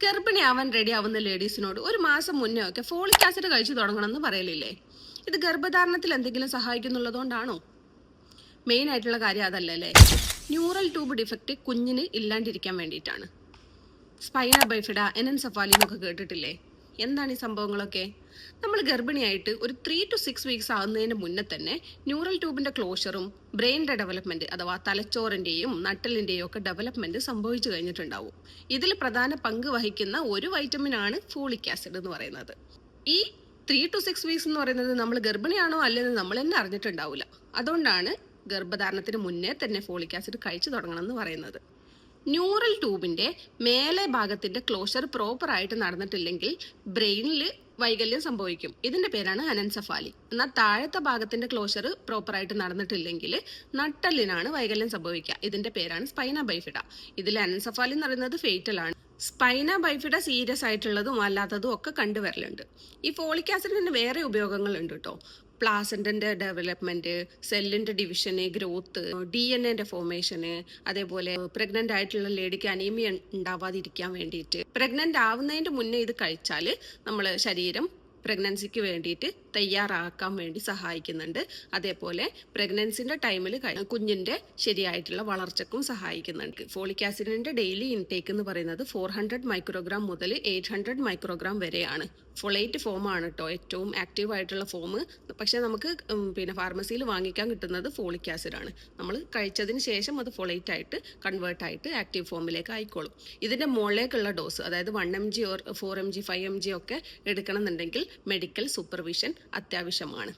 ഗർഭിണിയാവാൻ ready ആവുന്ന ലേഡീസിനോട് ഒരു മാസം മുന്നേ ഒക്കെ ഫോളിക് ആസിഡ് കഴിച്ചു തുടങ്ങണമെന്ന് പറയലില്ലേ? ഇത് ഗർഭധാരണത്തിൽ എന്തെങ്കിലും സഹായിക്കുന്നുള്ളതുകൊണ്ടാണോ? മെയിൻ ആയിട്ടുള്ള കാര്യം അതല്ലല്ലേ. ന്യൂറൽ ട്യൂബ് ഡിഫക്റ്റ് കുഞ്ഞിന് ഇല്ലാണ്ടിരിക്കാൻ വേണ്ടിയിട്ടാണ്. സ്പൈന ബൈഫിഡ, എനൻസെഫാലി എന്നൊക്കെ കേട്ടിട്ടില്ലേ? എന്താണ് ഈ സംഭവങ്ങളൊക്കെ? നമ്മൾ ഗർഭിണിയായിട്ട് ഒരു 3 to 6 വീക്സ് ആവുന്നതിന് മുന്നേ തന്നെ ന്യൂറൽ ട്യൂബിന്റെ ക്ലോഷറും ബ്രെയിനിന്റെ ഡെവലപ്മെന്റ് അഥവാ തലച്ചോറിന്റെയും നട്ടലിന്റെയും ഒക്കെ ഡെവലപ്മെന്റ് സംഭവിച്ചു കഴിഞ്ഞിട്ടുണ്ടാവും. ഇതിൽ പ്രധാന പങ്ക് വഹിക്കുന്ന ഒരു വൈറ്റമിനാണ് ഫോളിക് ആസിഡ് എന്ന് പറയുന്നത്. ഈ 3 to 6 വീക്സ് എന്ന് പറയുന്നത് നമ്മൾ ഗർഭിണിയാണോ അല്ലെന്ന് നമ്മൾ തന്നെ അറിഞ്ഞിട്ടുണ്ടാവില്ല. അതുകൊണ്ടാണ് ഗർഭധാരണത്തിന് മുന്നേ തന്നെ ഫോളിക് ആസിഡ് കഴിച്ചു തുടങ്ങണം എന്ന് പറയുന്നത്. ന്യൂറൽ ട്യൂബിന്റെ മേലെ ഭാഗത്തിന്റെ ക്ലോഷർ പ്രോപ്പർ ആയിട്ട് നടന്നിട്ടില്ലെങ്കിൽ ബ്രെയിനിൽ വൈകല്യം സംഭവിക്കും. ഇതിന്റെ പേരാണ് അനൻസെഫാലി. എന്നാൽ താഴത്തെ ഭാഗത്തിന്റെ ക്ലോഷർ പ്രോപ്പർ ആയിട്ട് നടന്നിട്ടില്ലെങ്കിൽ നട്ടലിനാണ് വൈകല്യം സംഭവിക്കുക. ഇതിന്റെ പേരാണ് സ്പൈന ബൈഫിഡ. ഇതിൽ അനൻസെഫാലി എന്ന് പറയുന്നത് ഫേറ്റൽ ആണ്. സ്പൈന ബൈഫിഡ സീരിയസ് ആയിട്ടുള്ളതും അല്ലാത്തതും ഒക്കെ കണ്ടുവരലുണ്ട്. ഈ ഫോളിക് ആസിഡിന് വേറെ ഉപയോഗങ്ങളുണ്ട് കേട്ടോ. പ്ലാസന്റിന്റെ ഡെവലപ്മെന്റ്, സെല്ലിന്റെ ഡിവിഷന്, ഗ്രോത്ത്, DNA ഫോർമേഷന്, അതേപോലെ പ്രഗ്നന്റ് ആയിട്ടുള്ള ലേഡിക്ക് അനീമിയ ഉണ്ടാവാതിരിക്കാൻ വേണ്ടിയിട്ട്. പ്രഗ്നന്റ് ആവുന്നതിന്റെ മുന്നേ ഇത് കഴിച്ചാൽ നമ്മളെ ശരീരം പ്രഗ്നൻസിക്ക് വേണ്ടിയിട്ട് തയ്യാറാക്കാൻ വേണ്ടി സഹായിക്കുന്നുണ്ട്. അതേപോലെ പ്രഗ്നൻസിന്റെ ടൈമിൽ കുഞ്ഞിന്റെ ശരിയായിട്ടുള്ള വളർച്ചക്കും സഹായിക്കുന്നുണ്ട്. ഫോളിക് ആസിഡിന്റെ ഡെയിലി ഇൻടേക്ക് എന്ന് പറയുന്നത് 400 മൈക്രോഗ്രാം മുതൽ 800 മൈക്രോഗ്രാം വരെയാണ്. ഫൊളേറ്റ് ഫോമാണ് കേട്ടോ ഏറ്റവും ആക്റ്റീവ് ആയിട്ടുള്ള ഫോം. പക്ഷെ നമുക്ക് ഫാർമസിയിൽ വാങ്ങിക്കാൻ കിട്ടുന്നത് ഫോളിക് ആസിഡ് ആണ്. നമ്മൾ കഴിച്ചതിന് ശേഷം അത് ഫൊളേറ്റ് ആയിട്ട് കൺവേർട്ട് ആയിട്ട് ആക്റ്റീവ് ഫോമിലേക്ക് ആയിക്കോളും. ഇതിന്റെ മുകളിലേക്കുള്ള ഡോസ്, അതായത് 1 mg or 4 mg 5 mg ഒക്കെ എടുക്കണം എന്നുണ്ടെങ്കിൽ മെഡിക്കൽ സൂപ്പർവിഷൻ അത്യാവശ്യമാണ്.